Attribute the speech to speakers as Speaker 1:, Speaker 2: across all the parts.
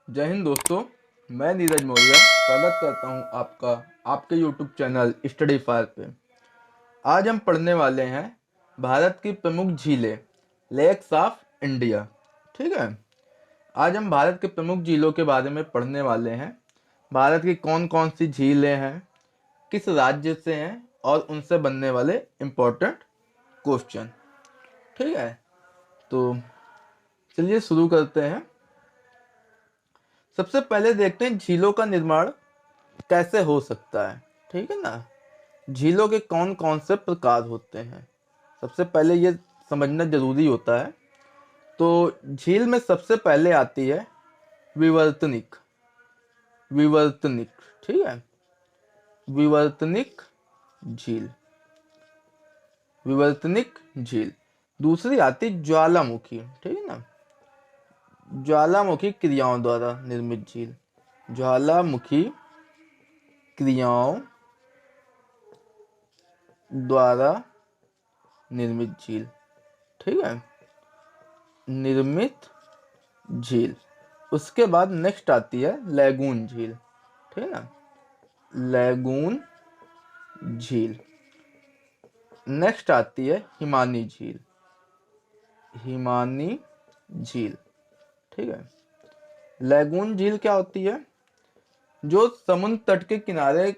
Speaker 1: जय हिंद दोस्तों। मैं नीरज मौर्य स्वागत करता हूं आपका आपके YouTube चैनल स्टडी फायर पे। आज हम पढ़ने वाले हैं भारत की प्रमुख झीलें, लेक्स ऑफ इंडिया। ठीक है, आज हम भारत के प्रमुख झीलों के बारे में पढ़ने वाले हैं। भारत की कौन कौन सी झीलें हैं, किस राज्य से हैं और उनसे बनने वाले इम्पोर्टेंट क्वेश्चन। ठीक है, तो चलिए शुरू करते हैं। सबसे पहले देखते हैं झीलों का निर्माण कैसे हो सकता है। ठीक है ना, झीलों के कौन कौन से प्रकार होते हैं, सबसे पहले ये समझना जरूरी होता है। तो झील में सबसे पहले आती है विवर्तनिक। विवर्तनिक, ठीक है, विवर्तनिक झील, विवर्तनिक झील। दूसरी आती ज्वालामुखी, ठीक है ना, ज्वालामुखी क्रियाओं द्वारा निर्मित झील, ज्वालामुखी क्रियाओं द्वारा निर्मित झील। ठीक है, निर्मित झील। उसके बाद नेक्स्ट आती है लैगून झील। ठीक है ना, लैगून झील। नेक्स्ट आती है हिमानी झील, हिमानी झील। ठीक है, लैगून झील क्या होती है? जो समुद्र तट के किनारे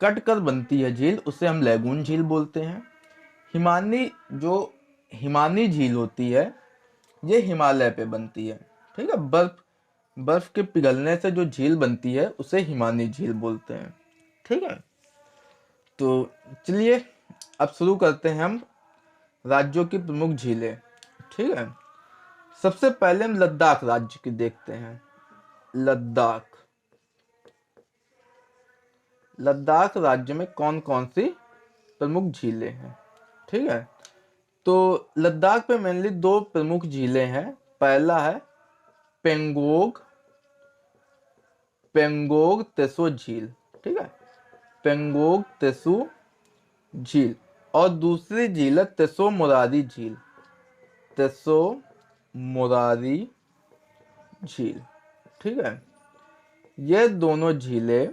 Speaker 1: कट कर बनती है झील, उसे हम लैगून झील बोलते हैं। हिमानी झील होती है, ये हिमालय पे बनती है। ठीक है, बर्फ के पिघलने से जो झील बनती है उसे हिमानी झील बोलते हैं। ठीक है, तो चलिए अब शुरू करते हैं हम राज्यों की प्रमुख झीलें। ठीक है, सबसे पहले हम लद्दाख राज्य की देखते हैं। लद्दाख, लद्दाख राज्य में कौन कौन सी प्रमुख झीलें हैं? ठीक है, तो लद्दाख पे मेनली दो प्रमुख झीलें हैं। पहला है पेंगोंग, पेंगोंग त्सो झील। ठीक है, पेंगोंग त्सो झील। और दूसरी झील है त्सो मोरारी झील, त्सो मोरारी झील। ठीक है, ये दोनों झीलें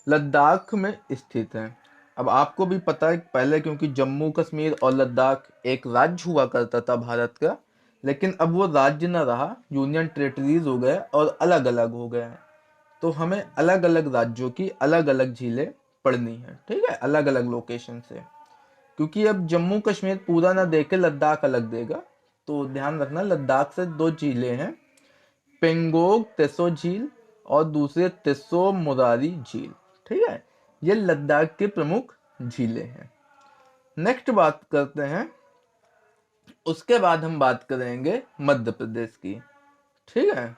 Speaker 1: लद्दाख में स्थित हैं। अब आपको भी पता है पहले, क्योंकि जम्मू कश्मीर और लद्दाख एक राज्य हुआ करता था भारत का, लेकिन अब वो राज्य न रहा, यूनियन टेरिटरीज हो गए और अलग अलग हो गए हैं। तो हमें अलग अलग राज्यों की अलग अलग झीलें पढ़नी है। ठीक है, अलग अलग लोकेशन से, क्योंकि अब जम्मू कश्मीर पूरा ना देके लद्दाख अलग देगा। तो ध्यान रखना, लद्दाख से दो झीलें हैं, पेंगोंग त्सो झील और दूसरे त्सो मोरारी झील। ठीक है, ये लद्दाख के प्रमुख झीलें हैं। नेक्स्ट बात करते हैं, उसके बाद हम बात करेंगे मध्य प्रदेश की। ठीक है,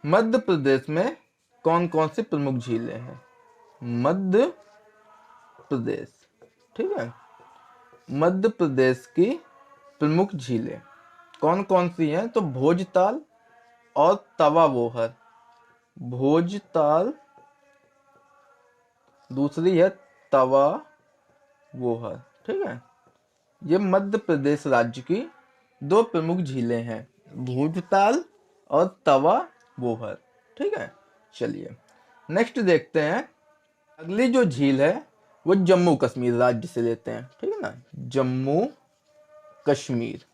Speaker 1: मध्य प्रदेश में कौन कौन सी प्रमुख झीलें हैं? मध्य प्रदेश, ठीक है, मध्य प्रदेश की प्रमुख झीलें कौन कौन सी हैं? तो भोजताल और तवा वोहर। भोजताल, दूसरी है तवा वोहर। ठीक है, ये मध्य प्रदेश राज्य की दो प्रमुख झीलें हैं, भोजताल और तवा वोहर। ठीक है, चलिए नेक्स्ट देखते हैं। अगली जो झील है वो जम्मू कश्मीर राज्य से लेते हैं। ठीक है ना, जम्मू कश्मीर।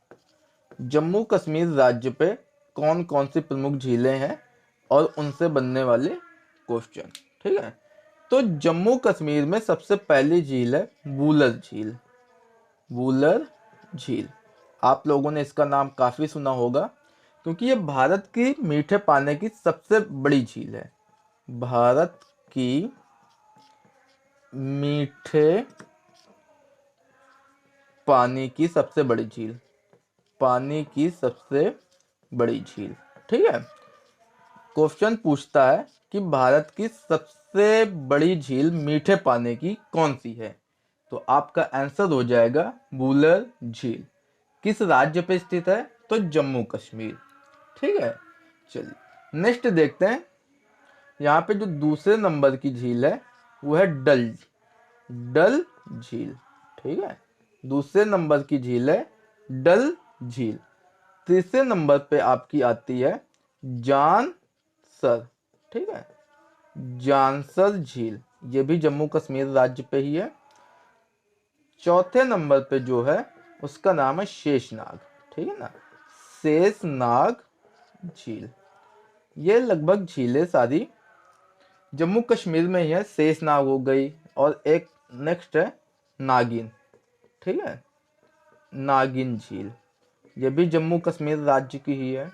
Speaker 1: जम्मू कश्मीर राज्य पे कौन कौन सी प्रमुख झीलें हैं और उनसे बनने वाले क्वेश्चन। ठीक है, तो जम्मू कश्मीर में सबसे पहली झील है वूलर झील। वूलर झील, आप लोगों ने इसका नाम काफी सुना होगा, क्योंकि ये भारत की मीठे पानी की सबसे बड़ी झील है। भारत की मीठे पानी की सबसे बड़ी झील, पानी की सबसे बड़ी झील। ठीक है, क्वेश्चन पूछता है कि भारत की सबसे बड़ी झील मीठे पानी की कौन सी है? तो आपका आंसर हो जाएगा वूलर झील। किस राज्य पे स्थित है? तो जम्मू कश्मीर। ठीक है, चलिए नेक्स्ट देखते हैं। यहाँ पे जो दूसरे नंबर की झील है वो है डल झील। ठीक है, दूसरे नंबर की झील है डल झील। तीसरे नंबर पे आपकी आती है जान जांसर, ठीक है, जांसर झील, ये भी जम्मू कश्मीर राज्य पे ही है। चौथे नंबर पे जो है उसका नाम है शेषनाग, ठीक है ना, शेषनाग झील। ये लगभग झीलें सारी जम्मू कश्मीर में ही है। शेषनाग हो गई, और एक नेक्स्ट है नागिन, ठीक है, नागिन झील, ये भी जम्मू कश्मीर राज्य की ही है।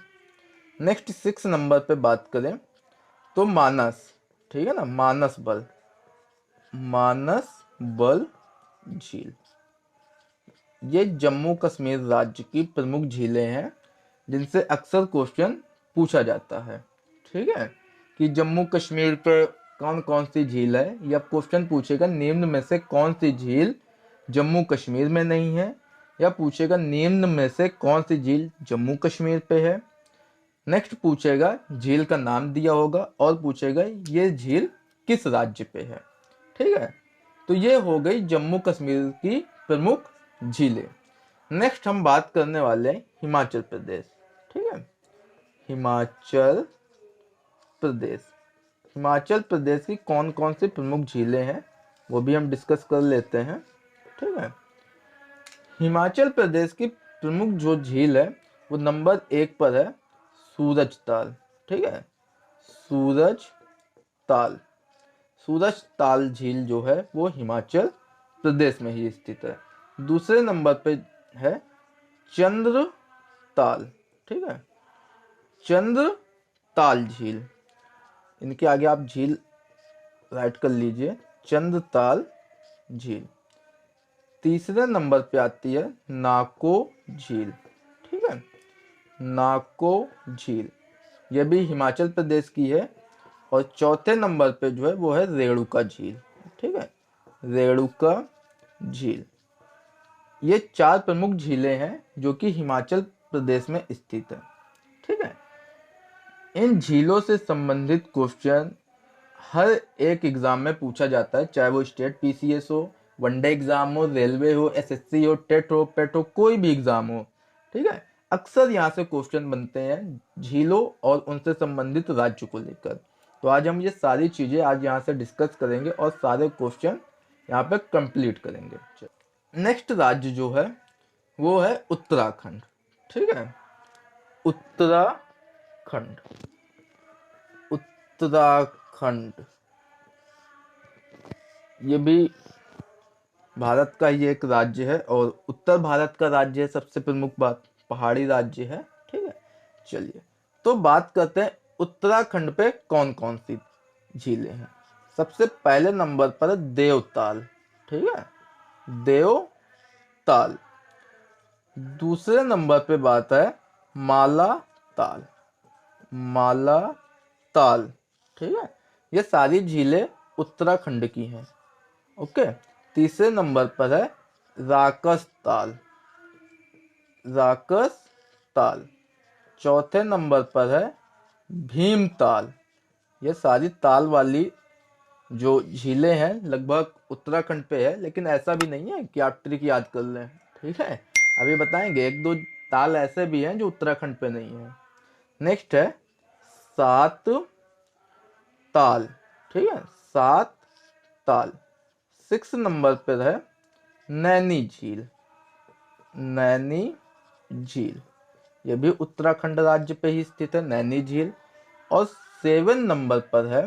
Speaker 1: नेक्स्ट 6 नंबर पे बात करें तो मानस, ठीक है ना, मानस बल, मानस बल झील, ये जम्मू कश्मीर राज्य की प्रमुख झीलें हैं जिनसे अक्सर क्वेश्चन पूछा जाता है, ठीक है, कि जम्मू कश्मीर पे कौन कौन सी झील है, या क्वेश्चन पूछेगा निम्न में से कौन सी झील जम्मू कश्मीर में नहीं है, या पूछेगा निम्न में से कौन सी झील जम्मू कश्मीर पे है। नेक्स्ट पूछेगा झील का नाम दिया होगा, और पूछेगा ये झील किस राज्य पे है, ठीक है। तो ये हो गई जम्मू कश्मीर की प्रमुख झीलें। नेक्स्ट हम बात करने वाले हैं हिमाचल प्रदेश, ठीक है, हिमाचल प्रदेश। हिमाचल प्रदेश की कौन कौन सी प्रमुख झीलें हैं वो भी हम डिस्कस कर लेते हैं, ठीक है। हिमाचल प्रदेश की प्रमुख जो झील है वो नंबर 1 पर है सूरज ताल, ठीक है, सूरज ताल। सूरज ताल झील जो है वो हिमाचल प्रदेश में ही स्थित है। दूसरे नंबर पे है चंद्र ताल, ठीक है, चंद्र ताल झील, इनके आगे आप झील राइट कर लीजिए, चंद्र ताल झील। तीसरे नंबर पे आती है नाको झील, ठीक है, नाको झील, यह भी हिमाचल प्रदेश की है। और चौथे नंबर पे जो है वो है रेणुका झील, ठीक है, रेणुका झील। ये 4 प्रमुख झीलें हैं जो कि हिमाचल प्रदेश में स्थित है, ठीक है। इन झीलों से संबंधित क्वेश्चन हर एक एग्जाम में पूछा जाता है, चाहे वो स्टेट पीसीएस हो, वनडे एग्जाम हो, रेलवे हो, एसएससी हो, टेट हो, पेट हो, कोई भी एग्जाम हो, ठीक है। अक्सर यहाँ से क्वेश्चन बनते हैं झीलों और उनसे संबंधित राज्य को लेकर। तो आज हम ये सारी चीजें आज यहाँ से डिस्कस करेंगे और सारे क्वेश्चन यहाँ पे कंप्लीट करेंगे। नेक्स्ट राज्य जो है वो है उत्तराखंड, ठीक है, उत्तराखंड। उत्तराखंड ये भी भारत का ही एक राज्य है और उत्तर भारत का राज्य है, सबसे प्रमुख बात पहाड़ी राज्य है, ठीक है। चलिए तो बात करते हैं उत्तराखंड पे कौन कौन सी झीलें हैं। सबसे पहले नंबर पर है देवताल, ठीक है, देवताल। दूसरे नंबर पे बात है माला ताल, माला ताल, ठीक है, ये सारी झीलें उत्तराखंड की हैं, ओके। तीसरे नंबर पर है राकस ताल, राकस ताल। चौथे नंबर पर है भीमताल। ये सारी ताल वाली जो झीलें हैं लगभग उत्तराखंड पे है, लेकिन ऐसा भी नहीं है कि आप ट्रिक याद कर लें, ठीक है, अभी बताएंगे 1-2 ताल ऐसे भी हैं जो उत्तराखंड पे नहीं है। नेक्स्ट है 7 ताल, ठीक है, 7 ताल। 6 नंबर पर है नैनी झील, नैनी झील, यह भी उत्तराखंड राज्य पे ही स्थित है, नैनी झील। और 7 नंबर पर है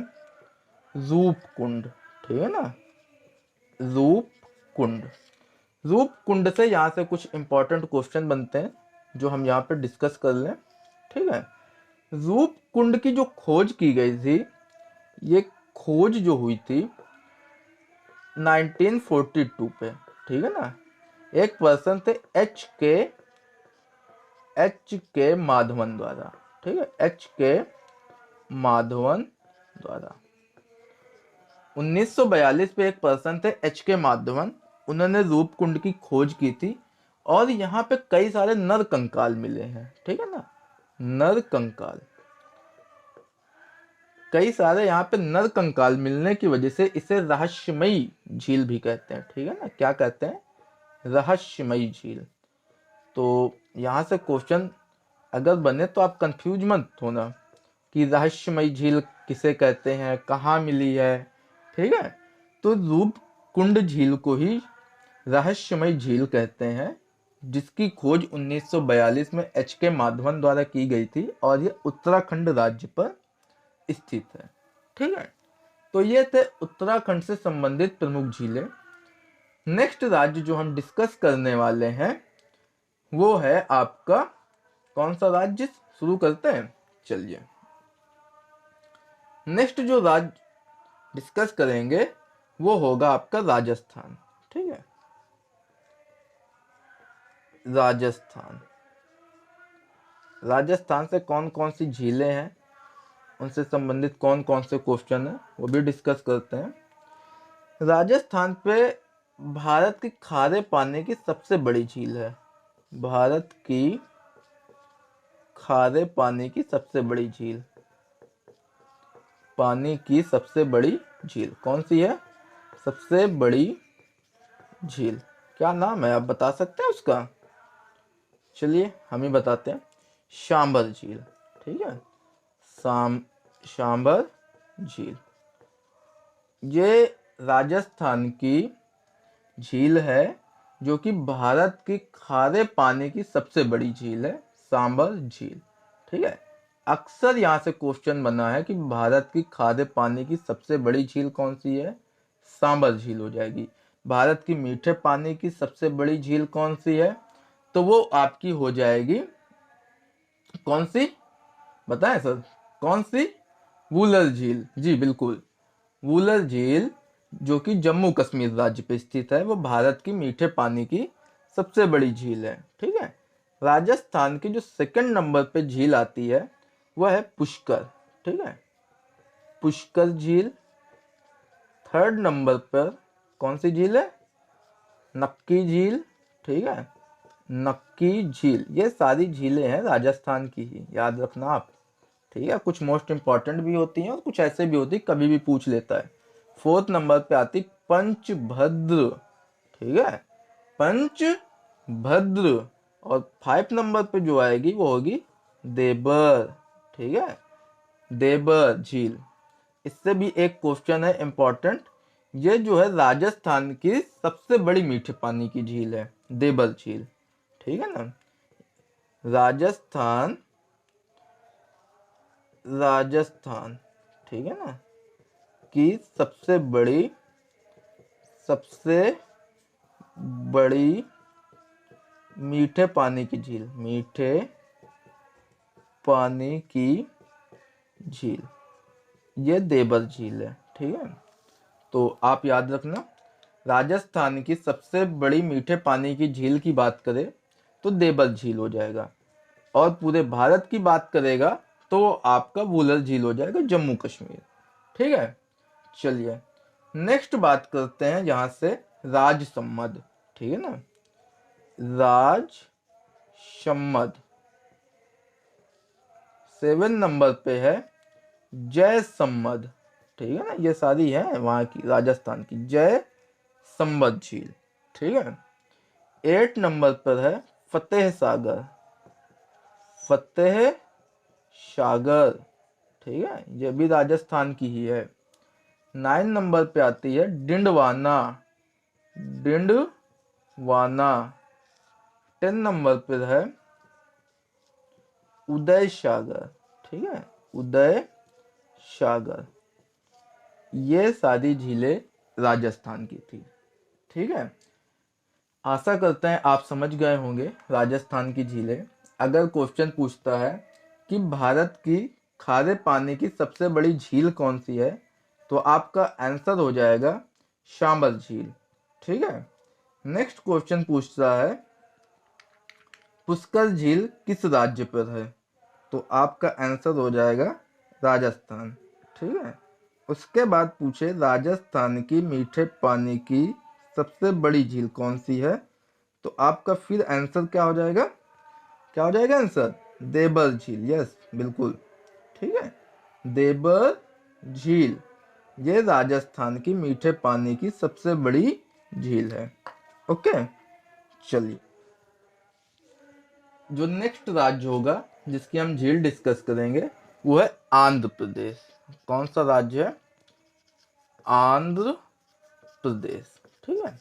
Speaker 1: रूप कुंड, ठीक है ना, रूप कुंड। रूप कुंड से यहाँ से कुछ इंपॉर्टेंट क्वेश्चन बनते हैं जो हम यहाँ पे डिस्कस कर लें, ठीक है। रूप कुंड की जो खोज की गई थी, ये खोज जो हुई थी 1942 पे, ठीक है ना। एक पर्सन थे एच के माधवन द्वारा, ठीक है, एच.के. माधवन द्वारा। 1942 पे एक पर्सन थे एच.के. माधवन, उन्होंने रूप कुंड की खोज की थी और यहाँ पे कई सारे नर कंकाल मिले हैं, ठीक है ना, नर कंकाल। कई सारे यहाँ पे नर कंकाल मिलने की वजह से इसे रहस्यमयी झील भी कहते हैं, ठीक है ना, क्या कहते हैं, रहस्यमयी झील। तो यहाँ से क्वेश्चन अगर बने तो आप कंफ्यूज मत होना कि रहस्यमयी झील किसे कहते हैं, कहाँ मिली है, ठीक है। तो रूपकुंड झील को ही रहस्यमयी झील कहते हैं, जिसकी खोज 1942 में H.K. माधवन द्वारा की गई थी और ये उत्तराखंड राज्य पर स्थित है, ठीक है। तो ये थे उत्तराखंड से संबंधित प्रमुख झीलें। नेक्स्ट राज्य जो हम डिस्कस करने वाले हैं वो है आपका कौन सा राज्य, शुरू करते हैं। चलिए, नेक्स्ट जो राज्य डिस्कस करेंगे वो होगा आपका राजस्थान, ठीक है। राजस्थान, राजस्थान से कौन कौन सी झीलें हैं, उनसे संबंधित कौन कौन से क्वेश्चन है वो भी डिस्कस करते हैं। राजस्थान पे भारत की खारे पानी की सबसे बड़ी झील है, भारत की खारे पानी की सबसे बड़ी झील, पानी की सबसे बड़ी झील कौन सी है, सबसे बड़ी झील क्या नाम है, आप बता सकते हैं उसका। चलिए हम ही बताते हैं, शांबर झील, ठीक है। शांबर झील ये राजस्थान की झील है जो कि भारत की खारे पानी की सबसे बड़ी झील है, सांबर झील, ठीक है। अक्सर यहाँ से क्वेश्चन बना है कि भारत की खारे पानी की सबसे बड़ी झील कौन सी है, सांबर झील हो जाएगी। भारत की मीठे पानी की सबसे बड़ी झील कौन सी है, तो वो आपकी हो जाएगी कौन सी, बताएं सर, कौन सी, वुलर झील, जी बिल्कुल। वुलर झील जो कि जम्मू कश्मीर राज्य पे स्थित है, वो भारत की मीठे पानी की सबसे बड़ी झील है, ठीक है। राजस्थान की जो सेकंड नंबर पे झील आती है वह है पुष्कर, ठीक है, पुष्कर झील। थर्ड नंबर पर कौन सी झील है, नक्की झील, ठीक है, नक्की झील। ये सारी झीलें हैं राजस्थान की ही, याद रखना आप, ठीक है। कुछ मोस्ट इंपॉर्टेंट भी होती हैं और कुछ ऐसे भी होती है कभी भी पूछ लेता है। फोर्थ नंबर पे आती पंचभद्र, ठीक है, पंचभद्र। और 5 नंबर पे जो आएगी वो होगी देबर, ठीक है, देबर झील। इससे भी एक क्वेश्चन है इंपॉर्टेंट, ये जो है राजस्थान की सबसे बड़ी मीठे पानी की झील है, देबर झील, ठीक है ना। राजस्थान, राजस्थान, ठीक है ना, की सबसे बड़ी मीठे पानी की झील, मीठे पानी की झील, ये देबर झील है, ठीक है। तो आप याद रखना, राजस्थान की सबसे बड़ी मीठे पानी की झील की बात करें तो देबर झील हो जाएगा, और पूरे भारत की बात करेगा तो आपका वुलर झील हो जाएगा, जम्मू कश्मीर, ठीक है। चलिए नेक्स्ट बात करते हैं यहाँ से राजसमंद, ठीक है ना, राजसमंद। 7 नंबर पे है जयसमंद, ठीक है ना, ये सारी है वहाँ की राजस्थान की, जयसमंद झील, ठीक है। 8 नंबर पर है फतेह सागर, फतेह सागर, ठीक है, ये भी राजस्थान की ही है। 9 नंबर पे आती है डिंडवाना, डिंडवाना। 10 नंबर पे है उदय सागर, ठीक है, उदय सागर। ये सारी झीलें राजस्थान की थी, ठीक है। आशा करते हैं आप समझ गए होंगे राजस्थान की झीलें। अगर क्वेश्चन पूछता है कि भारत की खारे पानी की सबसे बड़ी झील कौन सी है, तो आपका आंसर हो जाएगा शांबर झील, ठीक है। नेक्स्ट क्वेश्चन पूछता है पुष्कर झील किस राज्य पर है, तो आपका आंसर हो जाएगा राजस्थान, ठीक है। उसके बाद पूछे राजस्थान की मीठे पानी की सबसे बड़ी झील कौन सी है, तो आपका फिर आंसर क्या हो जाएगा, क्या हो जाएगा आंसर, देबर झील, यस बिल्कुल, ठीक है, देबर झील। ये राजस्थान की मीठे पानी की सबसे बड़ी झील है, ओके। चलिए, जो नेक्स्ट राज्य होगा जिसकी हम झील डिस्कस करेंगे वो है आंध्र प्रदेश। कौन सा राज्य है? आंध्र प्रदेश। ठीक है,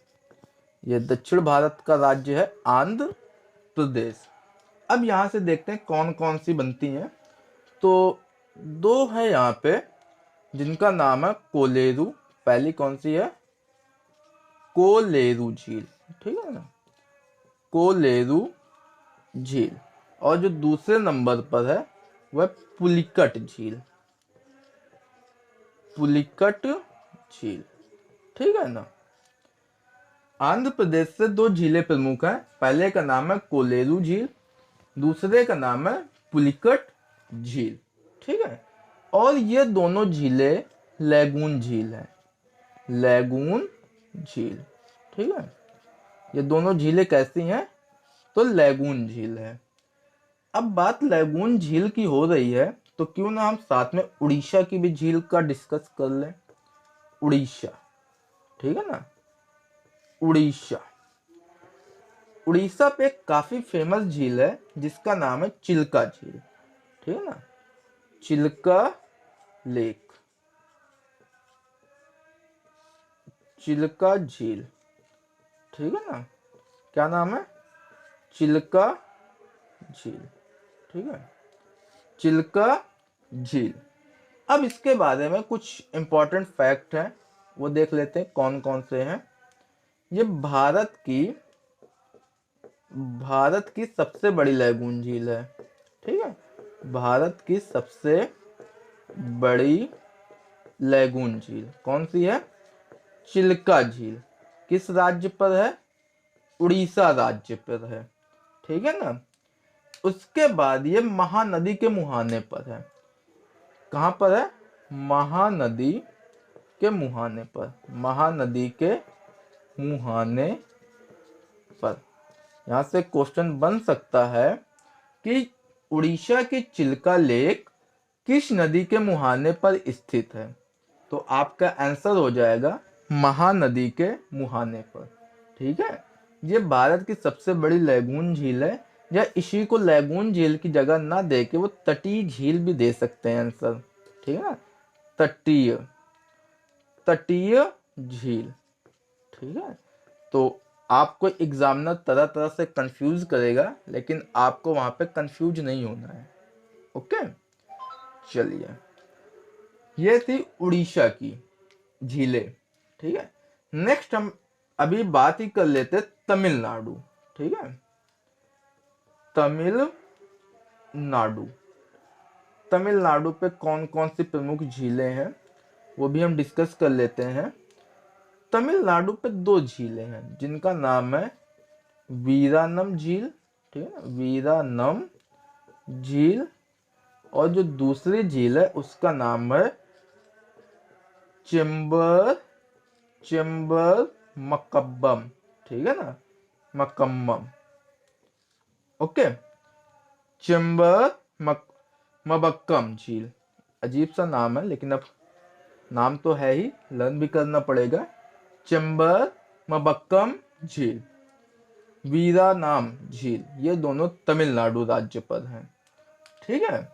Speaker 1: ये दक्षिण भारत का राज्य है आंध्र प्रदेश। अब यहाँ से देखते हैं कौन कौन सी बनती हैं। तो दो है यहाँ पे जिनका नाम है कोलेरू। पहली कौन सी है? कोलेरू झील। ठीक है ना, कोलेरू झील। और जो दूसरे नंबर पर है वह पुलिकट झील। पुलिकट झील। ठीक है ना। आंध्र प्रदेश से दो झीलें प्रमुख हैं। पहले का नाम है कोलेरू झील, दूसरे का नाम है पुलिकट झील। ठीक है, और ये दोनों झीलें लैगून झील है। लैगून झील। ठीक है, ये दोनों झीलें कैसी हैं? तो लैगून झील है। अब बात लैगून झील की हो रही है तो क्यों ना हम साथ में उड़ीसा की भी झील का डिस्कस कर लें। उड़ीसा। ठीक है ना, उड़ीसा। उड़ीसा पे एक काफी फेमस झील है जिसका नाम है चिल्का झील। ठीक है ना, चिल्का लेक। चिल्का झील। ठीक है ना, क्या नाम है? चिल्का झील। ठीक है, चिल्का झील। अब इसके बारे में कुछ इंपॉर्टेंट फैक्ट हैं, वो देख लेते हैं कौन कौन से हैं। ये भारत की सबसे बड़ी लैगून झील है। ठीक है, भारत की सबसे बड़ी लैगून झील कौन सी है? चिल्का झील। किस राज्य पर है? उड़ीसा राज्य पर है। ठीक है ना। उसके बाद ये महानदी के मुहाने पर है। कहां पर है? महानदी के मुहाने पर। महानदी के मुहाने पर। यहां से क्वेश्चन बन सकता है कि उड़ीसा की चिल्का लेक किस नदी के मुहाने पर स्थित है? तो आपका आंसर हो जाएगा महानदी के मुहाने पर। ठीक है, ये भारत की सबसे बड़ी लैगून झील है, या इसी को लैगून झील की जगह ना दे के वो तटीय झील भी दे सकते हैं आंसर। ठीक है ना, तटीय। तटीय झील। ठीक है, तो आपको एग्जामिनर तरह तरह से कंफ्यूज करेगा, लेकिन आपको वहां पे कंफ्यूज नहीं होना है। ओके, चलिए, ये थी उड़ीसा की झीलें। ठीक है, नेक्स्ट हम अभी बात ही कर लेते तमिलनाडु। ठीक है, तमिलनाडु। तमिलनाडु पे कौन कौन सी प्रमुख झीलें हैं वो भी हम डिस्कस कर लेते हैं। तमिलनाडु पे दो झीलें हैं जिनका नाम है वीरानम झील। ठीक है ना, वीरानम झील। और जो दूसरी झील है उसका नाम है चेम्बर चेम्बर मकब्बम। ठीक है ना, मकम्मम। ओके, चेम्बर मबक्कम झील। अजीब सा नाम है, लेकिन अब नाम तो है ही, लर्न भी करना पड़ेगा। चेम्बर मबक्कम झील, वीरानाम झील, ये दोनों तमिलनाडु राज्य पर हैं। ठीक है,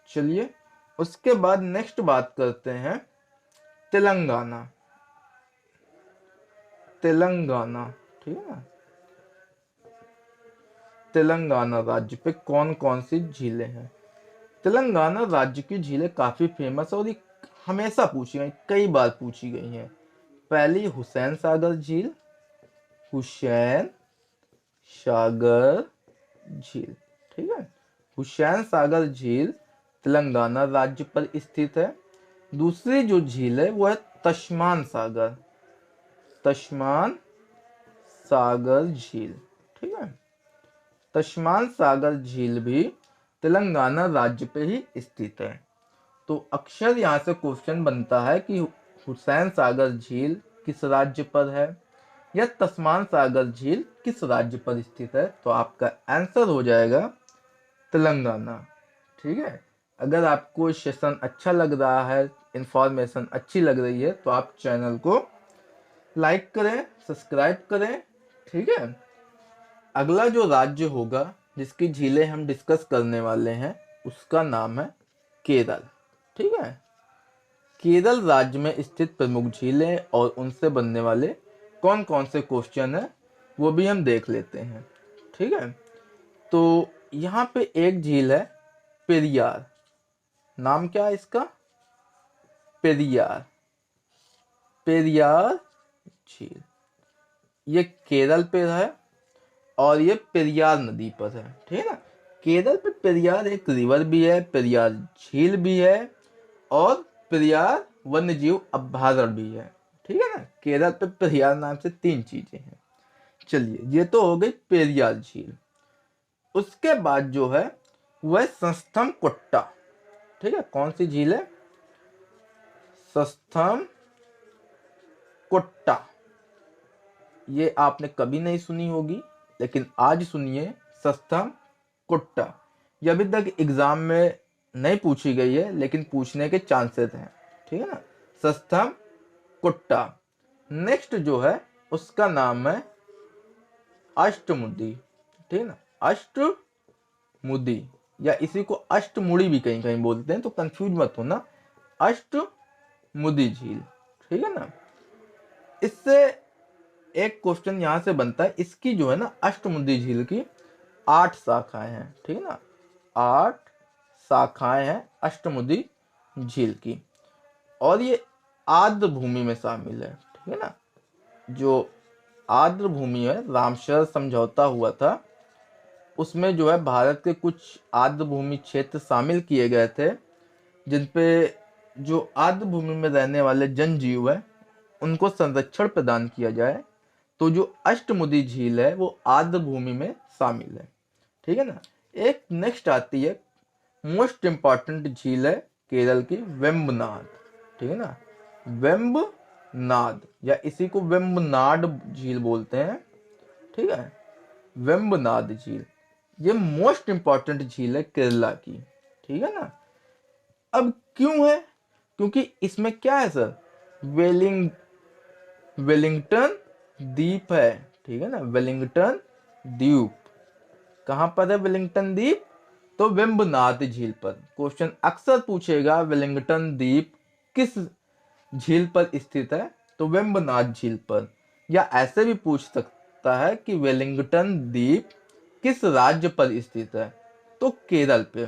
Speaker 1: चलिए उसके बाद नेक्स्ट बात करते हैं तेलंगाना। तेलंगाना। ठीक है ना, तेलंगाना राज्य पे कौन कौन सी झीलें हैं? तेलंगाना राज्य की झीलें काफी फेमस है और ये हमेशा पूछी गई, कई बार पूछी गई हैं। पहली हुसैन सागर झील। हुसैन सागर झील। ठीक है, हुसैन सागर झील तेलंगाना राज्य पर स्थित है। दूसरी जो झील है वो है तस्मान सागर। तस्मान सागर झील। ठीक है, तस्मान सागर झील भी तेलंगाना राज्य पे ही स्थित है। तो अक्सर यहाँ से क्वेश्चन बनता है कि हुसैन सागर झील किस राज्य पर है या तस्मान सागर झील किस राज्य पर स्थित है। तो आपका आंसर हो जाएगा तेलंगाना। ठीक है, अगर आपको सेशन अच्छा लग रहा है, इंफॉर्मेशन अच्छी लग रही है, तो आप चैनल को लाइक करें, सब्सक्राइब करें। ठीक है, अगला जो राज्य होगा जिसकी झीलें हम डिस्कस करने वाले हैं उसका नाम है केरल। ठीक है, केरल राज्य में स्थित प्रमुख झीलें और उनसे बनने वाले कौन कौन से क्वेश्चन है वो भी हम देख लेते हैं। ठीक है, तो यहाँ पे एक झील है पेरियार। नाम क्या है इसका? पेरियार। पेरियार झील, ये केरल पे है और ये पेरियार नदी पर है। ठीक है ना, केरल पे पेरियार एक रिवर भी है, पेरियार झील भी है और पेरियार वन्यजीव अभ्यारण्य भी है। ठीक है ना, केरल पे पेरियार नाम से 3 चीजें हैं। चलिए, ये तो हो गई पेरियार झील। उसके बाद जो है वह संस्थम कुट्टा। ठीक है, कौन सी झील है? संस्थम कुट्टा। ये आपने कभी नहीं सुनी होगी, लेकिन आज सुनिए, संस्थम कुट्टा। ये अभी तक एग्जाम में नहीं पूछी गई है, लेकिन पूछने के चांसेस हैं। ठीक है ना, संस्थम कुट्टा। नेक्स्ट जो है उसका नाम है अष्टमुदी। ठीक है ना, अष्टमुदी या इसी को अष्टमुड़ी भी कहीं कहीं बोलते हैं, तो कंफ्यूज मत होना। अष्टमुदी झील। ठीक है ना, इससे एक क्वेश्चन यहां से बनता है। इसकी जो है ना अष्टमुदी झील की 8 शाखाएं हैं। ठीक है ना, 8 शाखाएं हैं अष्टमुदी झील की, और ये आर्द्र भूमि में शामिल है। ठीक है ना, जो आर्द्र भूमि है, रामसर समझौता हुआ था, उसमें जो है भारत के कुछ आर्द्र भूमि क्षेत्र शामिल किए गए थे, जिनपे जो आर्द्र भूमि में रहने वाले जनजीव है उनको संरक्षण प्रदान किया जाए। तो जो अष्टमुदी झील है वो आर्द्र भूमि में शामिल है। ठीक है ना, एक नेक्स्ट आती है मोस्ट इंपॉर्टेंट झील है केरल की, वेम्बनाड। ठीक है ना, वेम्बनाड या इसी को वेम्बनाड झील बोलते हैं। ठीक है, वेम्बनाड झील ये मोस्ट इंपॉर्टेंट झील है केरला की। ठीक है ना, अब क्यों है? क्योंकि इसमें क्या है सर, वेलिंगटन द्वीप है। ठीक है ना, वेलिंगटन द्वीप कहां पर है? वेलिंगटन द्वीप, तो वेम्बनाड झील पर। क्वेश्चन अक्सर पूछेगा वेलिंगटन द्वीप किस झील पर स्थित है, तो वेम्बनाड झील पर। या ऐसे भी पूछ सकता है कि वेलिंगटन द्वीप किस राज्य पर स्थित है, तो केरल पे।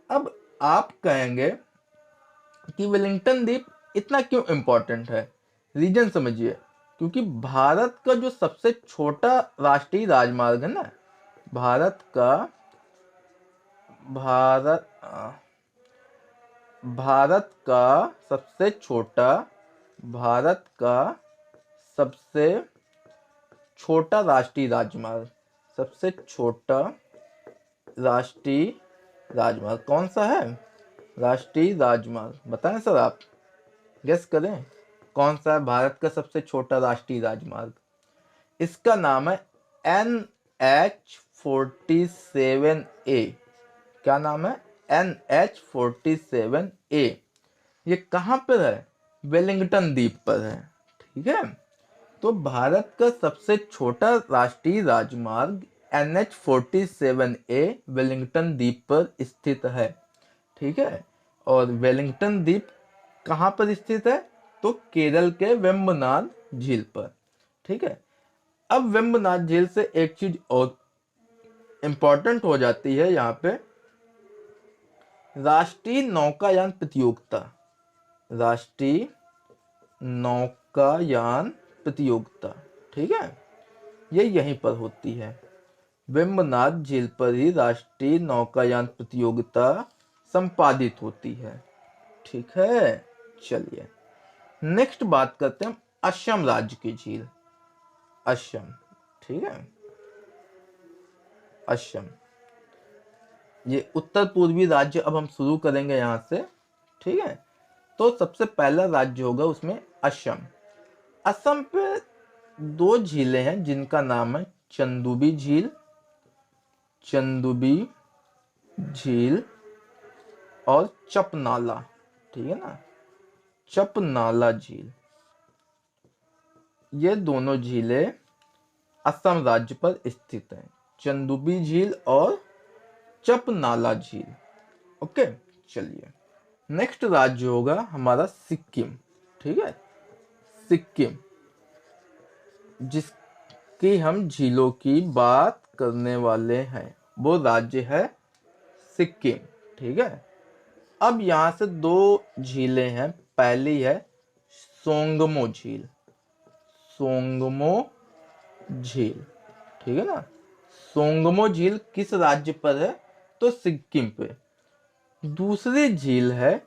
Speaker 1: अब आप कहेंगे कि वेलिंगटन द्वीप इतना क्यों इंपॉर्टेंट है? रीजन समझिए, क्योंकि भारत का जो सबसे छोटा राष्ट्रीय राजमार्ग है ना, भारत का भारत भारत का सबसे छोटा भारत का सबसे छोटा राष्ट्रीय राजमार्ग, सबसे छोटा राष्ट्रीय राजमार्ग कौन सा है? राष्ट्रीय राजमार्ग बताएं सर, आप गेस करें कौन सा है भारत का सबसे छोटा राष्ट्रीय राजमार्ग? इसका नाम है NH47A। क्या नाम है? NH47A। ये कहां पर है? वेलिंगटन द्वीप पर है। ठीक है, तो भारत का सबसे छोटा राष्ट्रीय राजमार्ग NH47A वेलिंगटन द्वीप पर स्थित है। ठीक है, और वेलिंगटन द्वीप कहां पर स्थित है? तो केरल के वेम्बनाड झील पर। ठीक है, अब वेम्बनाड झील से एक चीज और इंपॉर्टेंट हो जाती है यहाँ पे, राष्ट्रीय नौकायान प्रतियोगिता। राष्ट्रीय नौकायान प्रतियोगिता, ठीक है, ये यहीं पर होती है। वेम्बनाड झील पर ही राष्ट्रीय नौकायान प्रतियोगिता संपादित होती है। ठीक है, चलिए नेक्स्ट बात करते हैं असम राज्य की झील। असम, ठीक है, असम ये उत्तर पूर्वी राज्य। अब हम शुरू करेंगे यहां से। ठीक है, तो सबसे पहला राज्य होगा उसमें असम। असम पे 2 झीलें हैं जिनका नाम है चंदुबी झील, चंदुबी झील और चपनाला। ठीक है ना, चपनाला झील। ये दोनों झीलें असम राज्य पर स्थित हैं, चंदुबी झील और चपनाला झील। ओके, चलिए नेक्स्ट राज्य होगा हमारा सिक्किम। ठीक है, सिक्किम, जिसकी हम झीलों की बात करने वाले हैं, वो राज्य है सिक्किम। ठीक है, अब यहाँ से दो झीलें हैं। पहली है सोंगमो झील, सोंगमो झील। ठीक है ना, सोंगमो झील किस राज्य पर है? तो सिक्किम पे। दूसरी झील है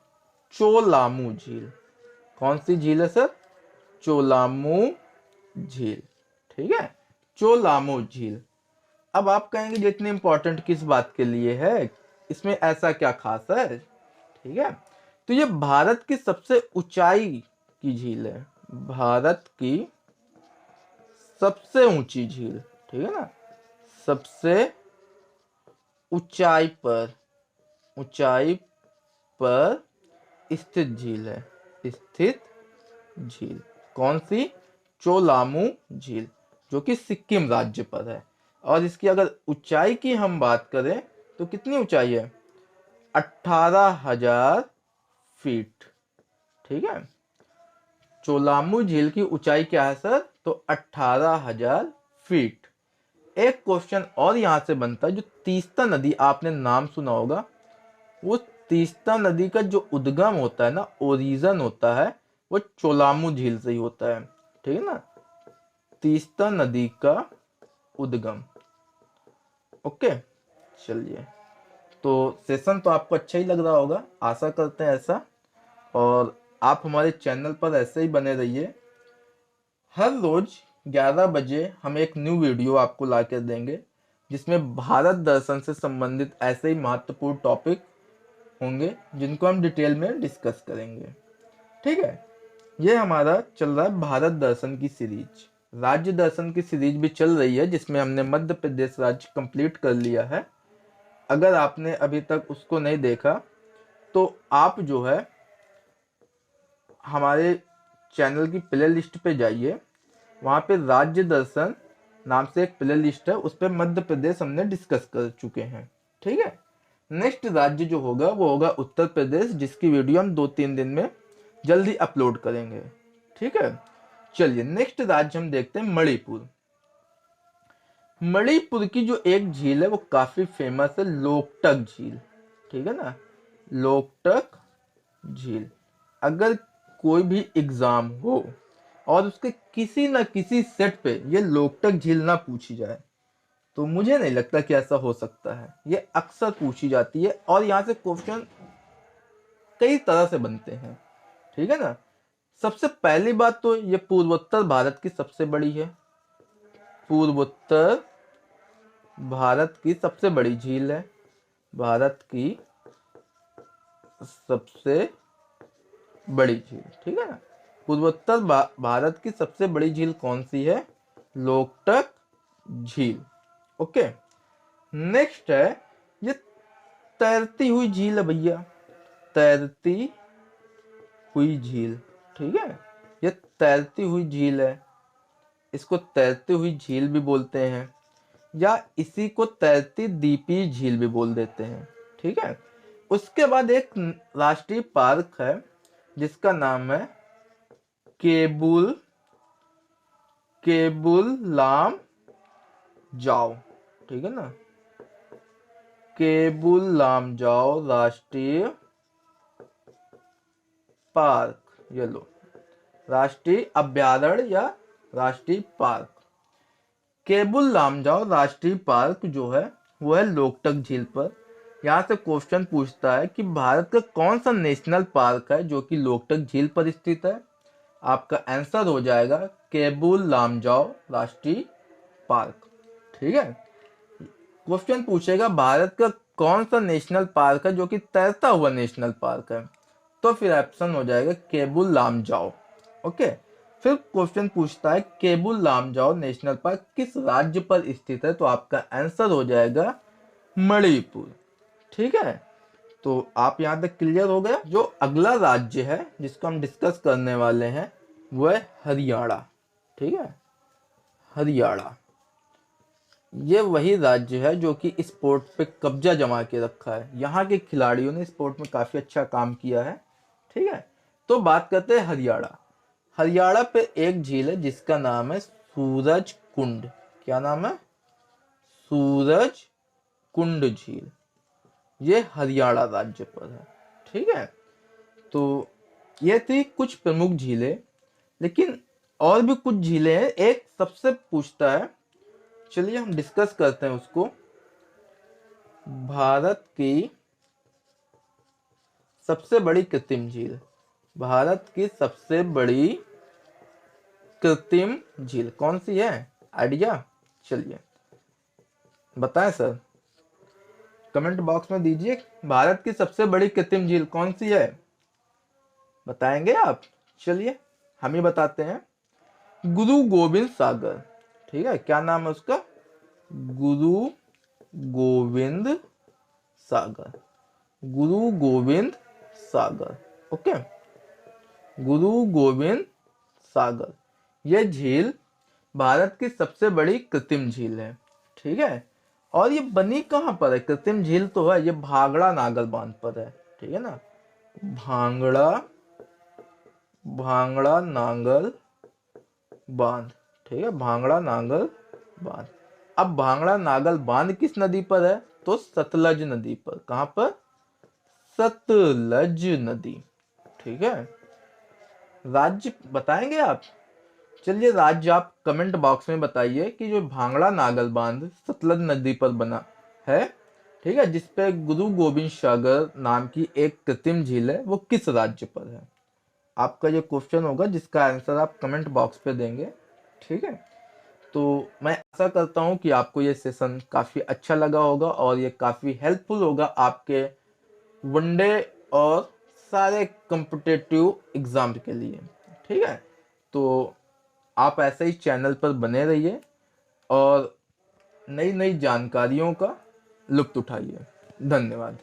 Speaker 1: चोलामू झील। कौन सी झील है सर? चोलामू झील। ठीक है, चोलामू झील। अब आप कहेंगे ये इतनी इंपॉर्टेंट किस बात के लिए है, इसमें ऐसा क्या खास है? ठीक है, तो ये भारत की सबसे ऊंचाई की झील है, भारत की सबसे ऊंची झील। ठीक है ना, सबसे ऊंचाई पर स्थित झील है, स्थित झील। कौन सी? चोलामू झील, जो कि सिक्किम राज्य पर है। और इसकी अगर ऊंचाई की हम बात करें तो कितनी ऊंचाई है? 18,000 फीट। ठीक है, चोलामू झील की ऊंचाई क्या है सर? तो 18,000 फीट। एक क्वेश्चन और यहां से बनता है, जो तीस्ता नदी आपने नाम सुना होगा, वो तीस्ता नदी का जो उद्गम होता है ना, ओरिजिन होता है, वो चोलामू झील से ही होता है। ठीक है ना, तीस्ता नदी का उद्गम। ओके, चलिए, तो सेशन तो आपको अच्छा ही लग रहा होगा, आशा करते हैं ऐसा। और आप हमारे चैनल पर ऐसे ही बने रहिए। हर रोज 11 बजे हम एक न्यू वीडियो आपको ला कर देंगे, जिसमें भारत दर्शन से संबंधित ऐसे ही महत्वपूर्ण टॉपिक होंगे, जिनको हम डिटेल में डिस्कस करेंगे। ठीक है, ये हमारा चल रहा है भारत दर्शन की सीरीज। राज्य दर्शन की सीरीज भी चल रही है, जिसमें हमने मध्य प्रदेश राज्य कंप्लीट कर लिया है। अगर आपने अभी तक उसको नहीं देखा तो आप जो है हमारे चैनल की प्ले लिस्ट पे जाइए, वहाँ पे राज्य दर्शन नाम से एक प्ले लिस्ट है, उस पर मध्य प्रदेश हमने डिस्कस कर चुके हैं। ठीक है, नेक्स्ट राज्य जो होगा वो होगा उत्तर प्रदेश, जिसकी वीडियो हम 2-3 दिन में जल्दी अपलोड करेंगे। ठीक है, चलिए नेक्स्ट राज्य हम देखते हैं मणिपुर। मणिपुर की जो एक झील है वो काफी फेमस है, लोकटक झील। ठीक है ना, लोकटक झील। अगर कोई भी एग्जाम हो और उसके किसी न किसी सेट पे ये लोकटक झील ना पूछी जाए, तो मुझे नहीं लगता कि ऐसा हो सकता है। ये अक्सर पूछी जाती है और यहाँ से क्वेश्चन कई तरह से बनते हैं। ठीक है ना, सबसे पहली बात तो ये पूर्वोत्तर भारत की सबसे बड़ी है, पूर्वोत्तर भारत की सबसे बड़ी झील है, भारत की सबसे बड़ी झील। ठीक है ना, पूर्वोत्तर भारत की सबसे बड़ी झील कौन सी है? लोकटक झील। ओके, नेक्स्ट है ये तैरती हुई झील है भैया, तैरती हुई झील। ठीक है, ये तैरती हुई झील है, इसको तैरती हुई झील भी बोलते हैं, या इसी को तैरती दीपी झील भी बोल देते हैं। ठीक है, उसके बाद एक राष्ट्रीय पार्क है जिसका नाम है केबुल लाम जाओ। ठीक है ना, केबुल लाम जाओ राष्ट्रीय पार्क, ये लो, राष्ट्रीय अभ्यारण्य या राष्ट्रीय पार्क। केबुल लामजाओ राष्ट्रीय पार्क जो है वो है लोकटक झील पर। यहाँ से क्वेश्चन पूछता है कि भारत का कौन सा नेशनल पार्क है जो कि लोकटक झील पर स्थित है? आपका आंसर हो जाएगा केबुल लामजाओ राष्ट्रीय पार्क। ठीक है, क्वेश्चन पूछेगा भारत का कौन सा नेशनल पार्क है जो कि तैरता हुआ नेशनल पार्क है, तो फिर ऑप्शन हो जाएगा केबुल लामजाओ। ओके, फिर क्वेश्चन पूछता है केबुल लामजाओ नेशनल पार्क किस राज्य पर स्थित है, तो आपका आंसर हो जाएगा मणिपुर। ठीक है, तो आप यहां तक क्लियर हो गया। जो अगला राज्य है जिसको हम डिस्कस करने वाले हैं वो है हरियाणा। ठीक है, हरियाणा। ये वही राज्य है जो कि स्पोर्ट पे कब्जा जमा के रखा है। यहाँ के खिलाड़ियों ने स्पोर्ट में काफी अच्छा काम किया है। ठीक है, तो बात करते हैं हरियाणा। हरियाणा पे एक झील है जिसका नाम है सूरज कुंड। क्या नाम है? सूरज कुंड झील। ये हरियाणा राज्य पर है। ठीक है, तो ये थी कुछ प्रमुख झीलें, लेकिन और भी कुछ झीलें हैं। एक सबसे पूछता है, चलिए हम डिस्कस करते हैं उसको। भारत की सबसे बड़ी कृत्रिम झील। भारत की सबसे बड़ी कृत्रिम झील कौन सी है? आइडिया? चलिए बताएं सर, कमेंट बॉक्स में दीजिए। भारत की सबसे बड़ी कृत्रिम झील कौन सी है? बताएंगे आप? चलिए हम ही बताते हैं। गुरु गोविंद सागर। ठीक है, क्या नाम है उसका? गुरु गोविंद सागर। गुरु गोविंद सागर। ओके, गुरु गोविंद सागर। यह झील भारत की सबसे बड़ी कृत्रिम झील है। ठीक है, और ये बनी कहाँ पर है? कृत्रिम झील तो है, ये भांगड़ा नागल बांध पर है। ठीक है ना, भांगड़ा भांगड़ा नांगल बांध। ठीक है, भांगड़ा नांगल बांध। अब भांगड़ा नागल बांध किस नदी पर है? तो सतलज नदी पर। कहां पर? सतलज नदी। ठीक है, राज्य बताएंगे आप? चलिए राज्य आप कमेंट बॉक्स में बताइए कि जो भांगड़ा नागल बांध सतलज नदी पर बना है, ठीक है, जिसपे गुरु गोविंद सागर नाम की एक कृत्रिम झील है, वो किस राज्य पर है? आपका जो क्वेश्चन होगा जिसका आंसर आप कमेंट बॉक्स पे देंगे। ठीक है, तो मैं आशा करता हूँ कि आपको ये सेशन काफ़ी अच्छा लगा होगा और ये काफ़ी हेल्पफुल होगा आपके वनडे और सारे कम्पिटिटिव एग्जाम के लिए। ठीक है, तो आप ऐसे ही चैनल पर बने रहिए और नई नई जानकारियों का लुत्फ उठाइए। धन्यवाद।